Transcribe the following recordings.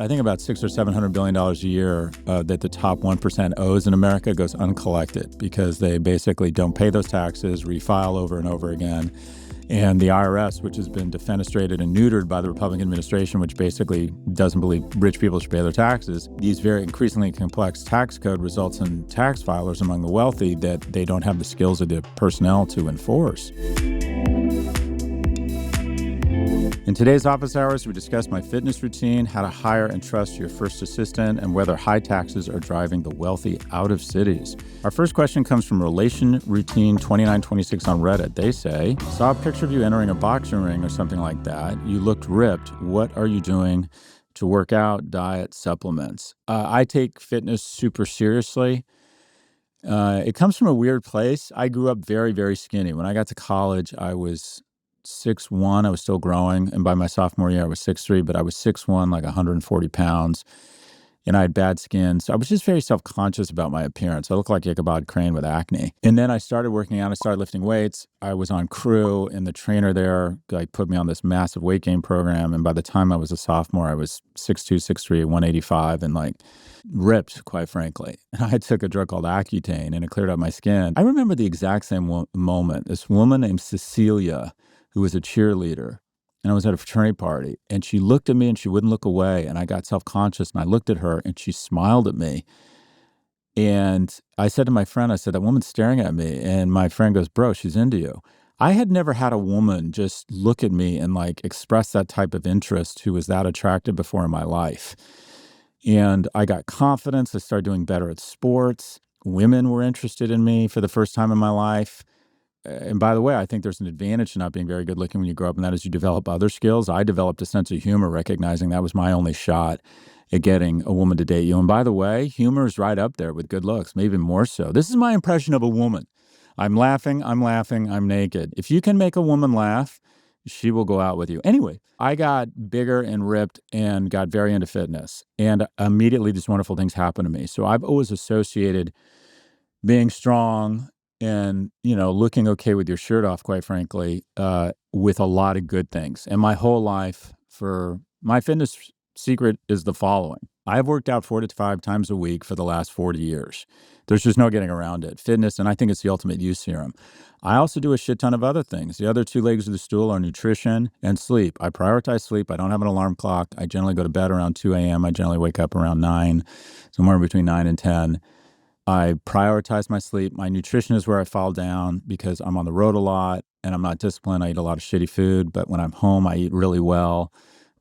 I think about $600 or $700 billion a year that the top 1% owes in America goes uncollected because they basically don't pay those taxes, refile over and over again. And the IRS, which has been defenestrated and neutered by the Republican administration, which basically doesn't believe rich people should pay their taxes, these very increasingly complex tax code results in tax filers among the wealthy that they don't have the skills or the personnel to enforce. In today's office hours, we discuss my fitness routine, how to hire and trust your first assistant, and whether high taxes are driving the wealthy out of cities. Our first question comes from Relation Routine 2926 on Reddit. They say, saw a picture of you entering a boxing ring or something like that. You looked ripped. What are you doing to work out, diet, supplements? I take fitness super seriously. It comes from a weird place. I grew up very, very skinny. When I got to college, I was 6'1". I was still growing. And by my sophomore year, I was 6'3", but I was 6'1", like 140 pounds. And I had bad skin. So I was just very self-conscious about my appearance. I looked like Ichabod Crane with acne. And then I started working out. I started lifting weights. I was on crew, and the trainer there put me on this massive weight gain program. And by the time I was a sophomore, I was 6'2", 6'3", 185, and ripped, quite frankly. And I took a drug called Accutane, and it cleared up my skin. I remember the exact same moment. This woman named Cecilia, who was a cheerleader, and I was at a fraternity party, and she looked at me and she wouldn't look away, and I got self-conscious, and I looked at her and she smiled at me. And I said to my friend, I said, that woman's staring at me. And my friend goes, bro, she's into you. I had never had a woman just look at me and express that type of interest who was that attractive before in my life. And I got confidence. I started doing better at sports. Women were interested in me for the first time in my life. And by the way, I think there's an advantage to not being very good looking when you grow up, and that is you develop other skills. I developed a sense of humor, recognizing that was my only shot at getting a woman to date you. And by the way, humor is right up there with good looks, maybe more so. This is my impression of a woman. I'm laughing, I'm naked. If you can make a woman laugh, she will go out with you. Anyway, I got bigger and ripped and got very into fitness. And immediately these wonderful things happened to me. So I've always associated being strong and, looking okay with your shirt off, quite frankly, with a lot of good things. And my whole life, for my fitness secret is the following. I've worked out 4 to 5 times a week for the last 40 years. There's just no getting around it. Fitness, and I think it's the ultimate youth serum. I also do a shit ton of other things. The other 2 legs of the stool are nutrition and sleep. I prioritize sleep. I don't have an alarm clock. I generally go to bed around 2 a.m. I generally wake up around 9, somewhere between 9 and 10. I prioritize my sleep. My nutrition is where I fall down because I'm on the road a lot and I'm not disciplined. I eat a lot of shitty food, but when I'm home, I eat really well,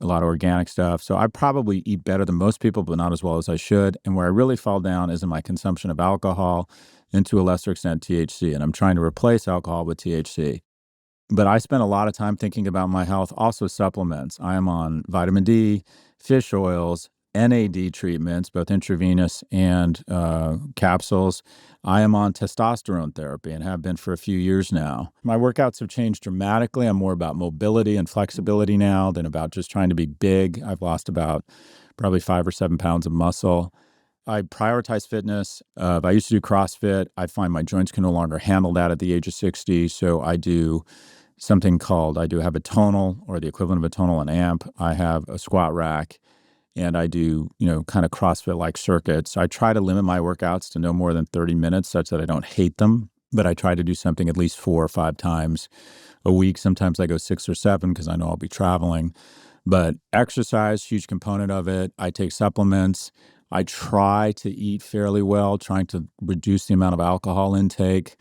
a lot of organic stuff. So I probably eat better than most people, but not as well as I should. And where I really fall down is in my consumption of alcohol and to a lesser extent THC. And I'm trying to replace alcohol with THC. But I spend a lot of time thinking about my health, also supplements. I am on vitamin D, fish oils, NAD treatments, both intravenous and capsules. I am on testosterone therapy and have been for a few years now. My workouts have changed dramatically. I'm more about mobility and flexibility now than about just trying to be big. I've lost about probably 5 or 7 pounds of muscle. I prioritize fitness. If I used to do CrossFit, I find my joints can no longer handle that at the age of 60. So I do something called, I do have a tonal, or the equivalent of a tonal, an amp. I have a squat rack. And I do, kind of CrossFit-like circuits. I try to limit my workouts to no more than 30 minutes such that I don't hate them. But I try to do something at least 4 or 5 times a week. Sometimes I go 6 or 7 because I know I'll be traveling. But exercise, huge component of it. I take supplements. I try to eat fairly well, trying to reduce the amount of alcohol intake.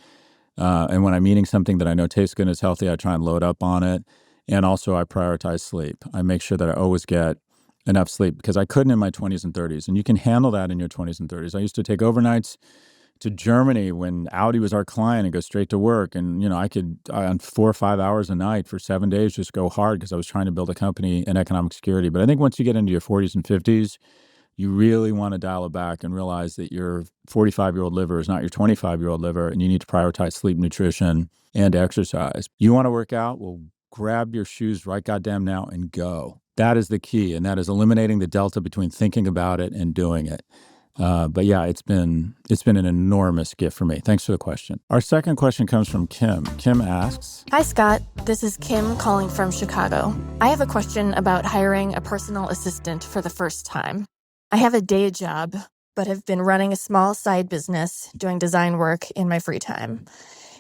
And when I'm eating something that I know tastes good and is healthy, I try and load up on it. And also I prioritize sleep. I make sure that I always get enough sleep because I couldn't in my 20s and 30s. And you can handle that in your 20s and 30s. I used to take overnights to Germany when Audi was our client and go straight to work. And, I could, on 4 or 5 hours a night for 7 days, just go hard because I was trying to build a company in economic security. But I think once you get into your 40s and 50s, you really want to dial it back and realize that your 45-year-old liver is not your 25-year-old liver, and you need to prioritize sleep, nutrition, and exercise. You want to work out? Well, grab your shoes right goddamn now and go. That is the key, and that is eliminating the delta between thinking about it and doing it. But yeah, it's been an enormous gift for me. Thanks for the question. Our second question comes from Kim. Kim asks, Hi, Scott. This is Kim calling from Chicago. I have a question about hiring a personal assistant for the first time. I have a day job, but have been running a small side business doing design work in my free time.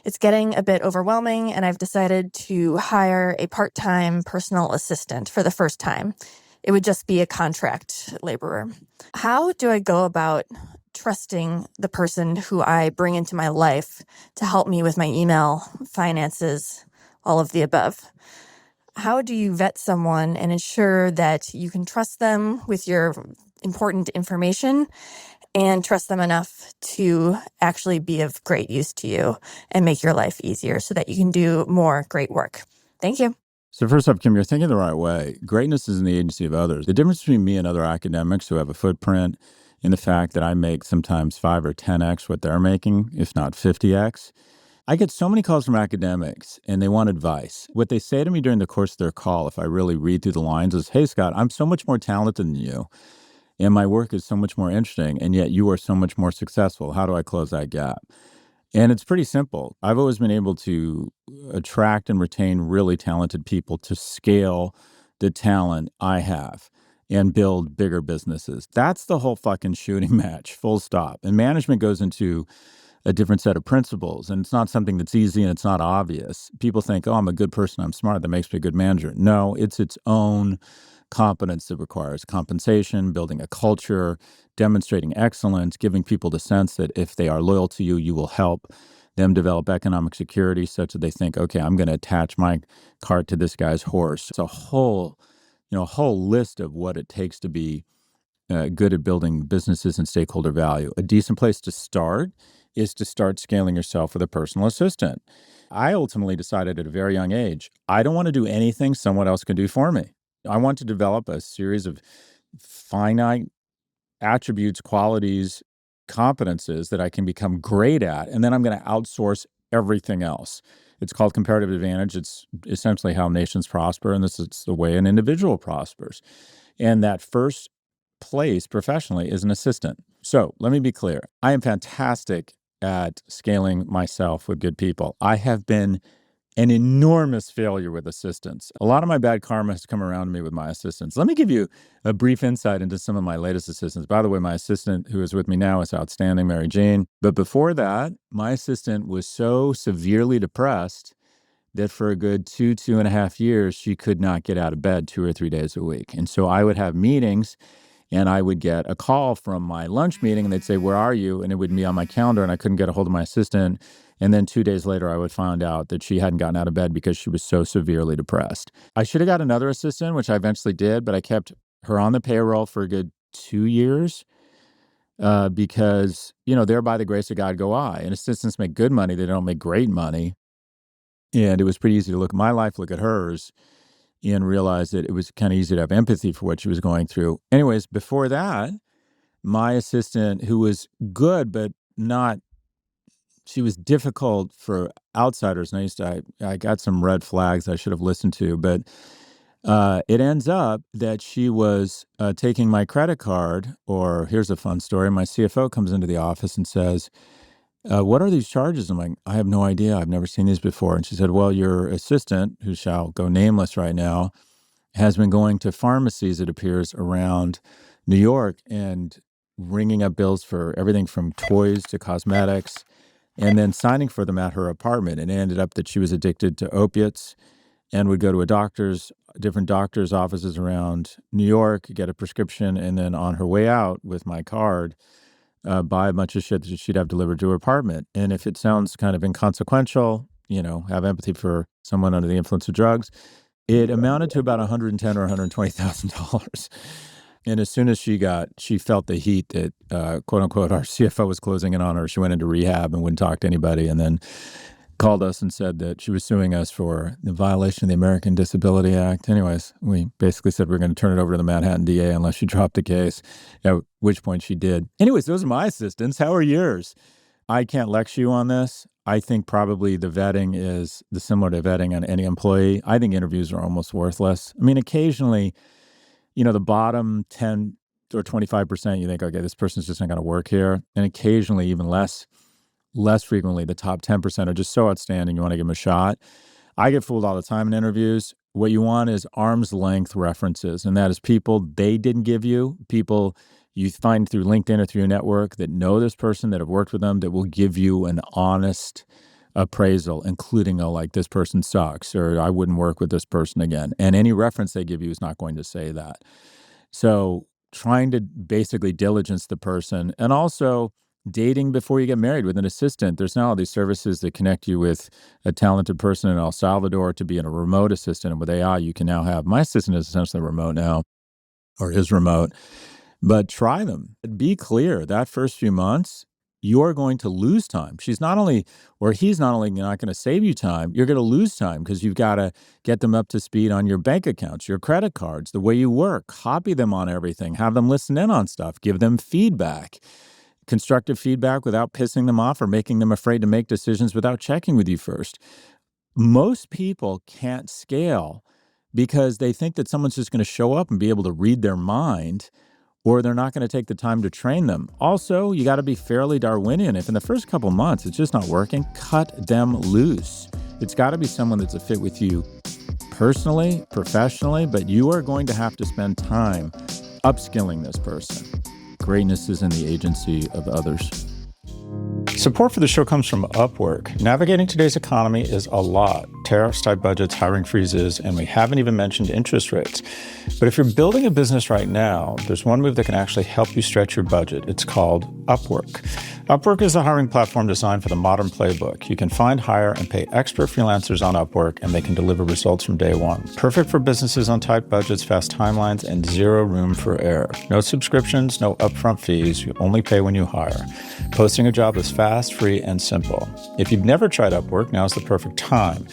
It's getting a bit overwhelming, and I've decided to hire a part-time personal assistant for the first time. It would just be a contract laborer. How do I go about trusting the person who I bring into my life to help me with my email, finances, all of the above? How do you vet someone and ensure that you can trust them with your important information and trust them enough to actually be of great use to you and make your life easier so that you can do more great work? Thank you. so first off, Kim, you're thinking the right way. Greatness is in the agency of others. The difference between me and other academics who have a footprint in the fact that I make sometimes 5 or 10x what they're making, if not 50x. I get so many calls from academics and they want advice. What they say to me during the course of their call, if I really read through the lines, is, hey, Scott, I'm so much more talented than you and my work is so much more interesting, and yet you are so much more successful. How do I close that gap? And it's pretty simple. I've always been able to attract and retain really talented people to scale the talent I have and build bigger businesses. That's the whole fucking shooting match, full stop. And management goes into a different set of principles, and it's not something that's easy and it's not obvious. People think, oh, I'm a good person, I'm smart, that makes me a good manager. No, it's its own competence that requires compensation, building a culture, demonstrating excellence, giving people the sense that if they are loyal to you, you will help them develop economic security such that they think, okay, I'm going to attach my cart to this guy's horse. It's a whole list of what it takes to be good at building businesses and stakeholder value. A decent place to start is to start scaling yourself with a personal assistant. I ultimately decided at a very young age, I don't want to do anything someone else can do for me. I want to develop a series of finite attributes, qualities, competences that I can become great at, and then I'm going to outsource everything else. It's called comparative advantage. It's essentially how nations prosper, and this is the way an individual prospers. And that first place professionally is an assistant. So let me be clear. I am fantastic at scaling myself with good people. I have been an enormous failure with assistants. A lot of my bad karma has come around to me with my assistants. Let me give you a brief insight into some of my latest assistants. By the way, my assistant who is with me now is outstanding, Mary Jane. But before that, my assistant was so severely depressed that for a good 2.5 years, she could not get out of bed 2 or 3 days a week. And so I would have meetings and I would get a call from my lunch meeting and they'd say, where are you? And it would be on my calendar and I couldn't get a hold of my assistant. And then 2 days later, I would find out that she hadn't gotten out of bed because she was so severely depressed. I should have got another assistant, which I eventually did, but I kept her on the payroll for a good 2 years because, there by the grace of God go I. And assistants make good money. They don't make great money. And it was pretty easy to look at my life, look at hers, and realize that it was kind of easy to have empathy for what she was going through. Anyways, before that, my assistant, who was good, but she was difficult for outsiders. And I got some red flags I should have listened to, but it ends up that she was taking my credit card, or here's a fun story. My CFO comes into the office and says, what are these charges? I'm like, I have no idea. I've never seen these before. And she said, well, your assistant, who shall go nameless right now, has been going to pharmacies, it appears, around New York and ringing up bills for everything from toys to cosmetics and then signing for them at her apartment. And it ended up that she was addicted to opiates and would go to different doctor's offices around New York, get a prescription, and then on her way out with my card, buy a bunch of shit that she'd have delivered to her apartment. And if it sounds kind of inconsequential, have empathy for someone under the influence of drugs, it amounted to about $110,000 or $120,000. And as soon as she felt the heat that, quote unquote, our CFO was closing in on her, she went into rehab and wouldn't talk to anybody, and then called us and said that she was suing us for the violation of the American Disability Act. Anyways, we basically said we're going to turn it over to the Manhattan DA unless she dropped the case, at which point she did. Anyways, those are my assistants. How are yours? I can't lecture you on this. I think probably the vetting is similar to vetting on any employee. I think interviews are almost worthless. I mean, occasionally, the bottom 10 or 25%, you think, okay, this person's just not going to work here. And occasionally, even less frequently, the top 10% are just so outstanding, you want to give them a shot. I get fooled all the time in interviews. What you want is arm's length references, and that is people they didn't give you, people you find through LinkedIn or through your network that know this person, that have worked with them, that will give you an honest appraisal, including, like, this person sucks, or I wouldn't work with this person again. And any reference they give you is not going to say that. So trying to basically diligence the person, and also dating before you get married with an assistant. There's now all these services that connect you with a talented person in El Salvador to be in a remote assistant. And with AI, you can now have, my assistant is essentially remote now, or is remote, but try them. Be clear that first few months, you're going to lose time. He's not only not going to save you time, you're going to lose time because you've got to get them up to speed on your bank accounts, your credit cards, the way you work, copy them on everything, have them listen in on stuff, give them feedback. Constructive feedback without pissing them off or making them afraid to make decisions without checking with you first. Most people can't scale because they think that someone's just going to show up and be able to read their mind, or they're not going to take the time to train them. Also, you got to be fairly Darwinian. If in the first couple months it's just not working, cut them loose. It's got to be someone that's a fit with you personally, professionally, but you are going to have to spend time upskilling this person. Greatness is in the agency of others. Support for the show comes from Upwork. Navigating today's economy is a lot. Tariffs, tight budgets, hiring freezes, and we haven't even mentioned interest rates. But if you're building a business right now, there's one move that can actually help you stretch your budget. It's called Upwork. Upwork is a hiring platform designed for the modern playbook. You can find, hire, and pay expert freelancers on Upwork, and they can deliver results from day one. Perfect for businesses on tight budgets, fast timelines, and zero room for error. No subscriptions, no upfront fees. You only pay when you hire. Posting a job is fast, free, and simple. If you've never tried Upwork, now's the perfect time.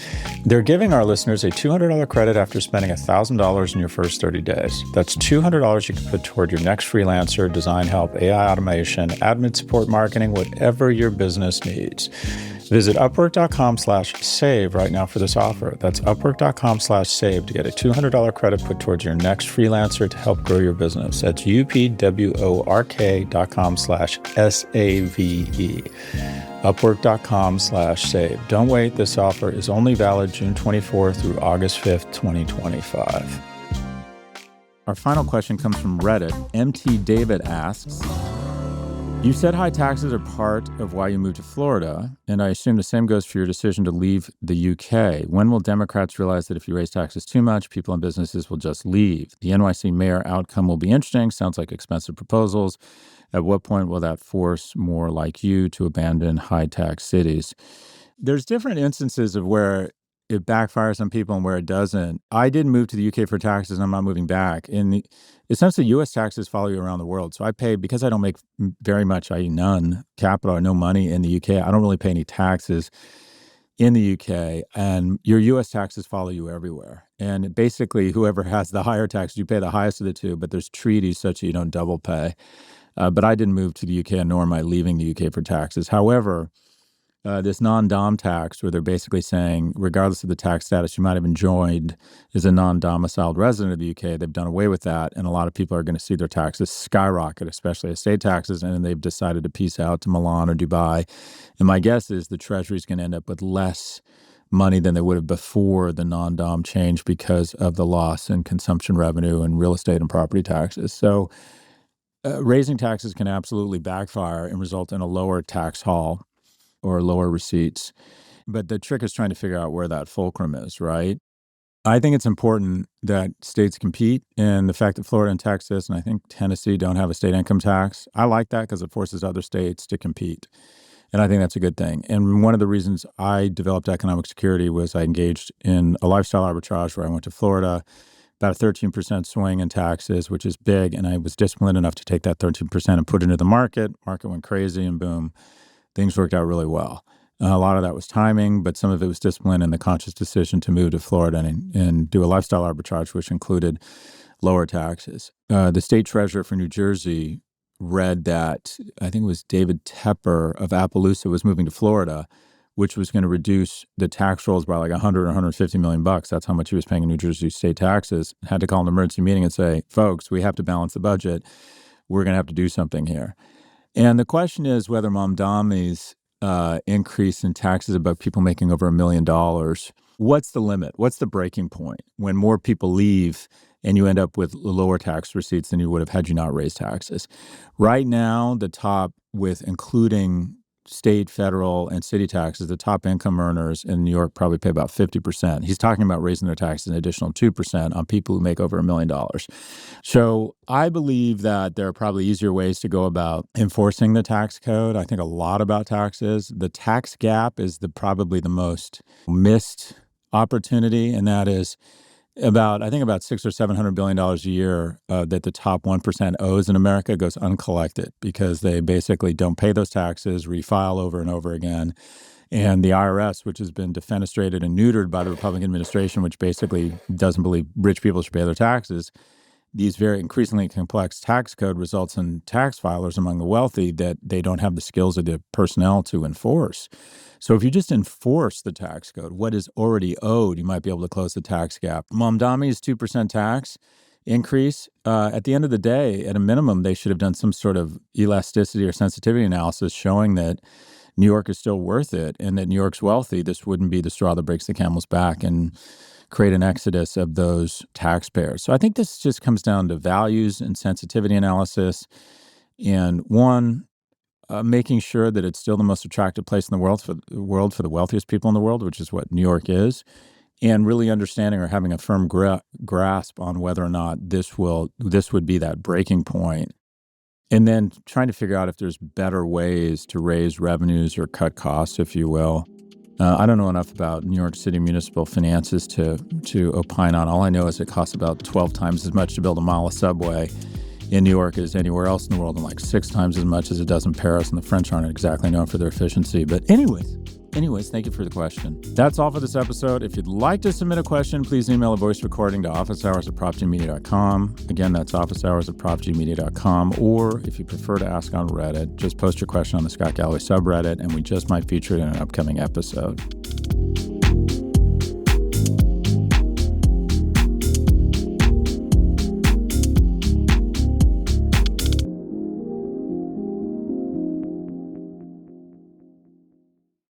They're giving our listeners a $200 credit after spending $1,000 in your first 30 days. That's $200 you can put toward your next freelancer, design help, AI automation, admin support, marketing, whatever your business needs. Visit upwork.com/save right now for this offer. That's upwork.com/save to get a $200 credit put towards your next freelancer to help grow your business. That's upwork.com/SAVE. Upwork.com/save. Don't wait. This offer is only valid June 24th through August 5th, 2025. Our final question comes from Reddit. MT David asks, you said high taxes are part of why you moved to Florida, and I assume the same goes for your decision to leave the UK. When will Democrats realize that if you raise taxes too much, people and businesses will just leave? The NYC mayor outcome will be interesting. Sounds like expensive proposals. At what point will that force more like you to abandon high-tax cities? There's different instances of where it backfires on people and where it doesn't. I didn't move to the UK for taxes, and I'm not moving back. Essentially, U.S. taxes follow you around the world. So I pay, because I don't make very much, i.e. none, capital or no money in the UK, I don't really pay any taxes in the UK, and your U.S. taxes follow you everywhere. And basically, whoever has the higher taxes, you pay the highest of the two, but there's treaties such that you don't double pay. But I didn't move to the UK, nor am I leaving the UK for taxes. However, this non-dom tax, where they're basically saying, regardless of the tax status you might have enjoyed as a non-domiciled resident of the UK, they've done away with that, and a lot of people are going to see their taxes skyrocket, especially estate taxes, and they've decided to peace out to Milan or Dubai. And my guess is the Treasury is going to end up with less money than they would have before the non-dom change because of the loss in consumption revenue and real estate and property taxes. So raising taxes can absolutely backfire and result in a lower tax haul or lower receipts. But the trick is trying to figure out where that fulcrum is, right? I think it's important that states compete, and the fact that Florida and Texas, and I think Tennessee, don't have a state income tax, I like that because it forces other states to compete. And I think that's a good thing. And one of the reasons I developed economic security was I engaged in a lifestyle arbitrage where I went to Florida, about a 13% swing in taxes, which is big, and I was disciplined enough to take that 13% and put it into the market. Market went crazy, and boom, things worked out really well. A lot of that was timing, but some of it was discipline and the conscious decision to move to Florida and do a lifestyle arbitrage, which included lower taxes. The state treasurer for New Jersey read that, I think it was David Tepper of Appaloosa was moving to Florida, which was going to reduce the tax rolls by like 100 or 150 million bucks. That's how much he was paying in New Jersey state taxes. Had to call an emergency meeting and say, folks, we have to balance the budget. we're going to have to do something here. And the question is whether Mamdani's increase in taxes about people making over $1 million, what's the limit? What's the breaking point when more people leave and you end up with lower tax receipts than you would have had you not raised taxes? Right now, the top, with including state, federal, and city taxes, the top income earners in New York probably pay about 50%. He's talking about raising their taxes an additional 2% on people who make over $1 million. So I believe that there are probably easier ways to go about enforcing the tax code. I think a lot about taxes. The tax gap is probably the most missed opportunity, and that is about $600 or $700 billion a year that the top 1% owes in America goes uncollected because they basically don't pay those taxes, refile over and over again. And the IRS, which has been defenestrated and neutered by the Republican administration, which basically doesn't believe rich people should pay their taxes, these very increasingly complex tax code results in tax filers among the wealthy that they don't have the skills or the personnel to enforce. So if you just enforce the tax code, what is already owed, you might be able to close the tax gap. Mamdani's 2% tax increase, at the end of the day, at a minimum, they should have done some sort of elasticity or sensitivity analysis showing that New York is still worth it and that New York's wealthy. This wouldn't be the straw that breaks the camel's back and create an exodus of those taxpayers. So I think this just comes down to values and sensitivity analysis. And one, making sure that it's still the most attractive place in the world for the wealthiest people in the world, which is what New York is, and really understanding or having a firm grasp on whether or not this would be that breaking point. And then trying to figure out if there's better ways to raise revenues or cut costs, if you will. I don't know enough about New York City municipal finances to opine on. All I know is it costs about 12 times as much to build a mile of subway in New York as anywhere else in the world, and like 6 times as much as it does in Paris, and the French aren't exactly known for their efficiency. But anyways, thank you for the question. That's all for this episode. If you'd like to submit a question, please email a voice recording to officehours@profgmedia.com. Again, that's officehours@profgmedia.com. Or if you prefer to ask on Reddit, just post your question on the Scott Galloway subreddit, and we just might feature it in an upcoming episode.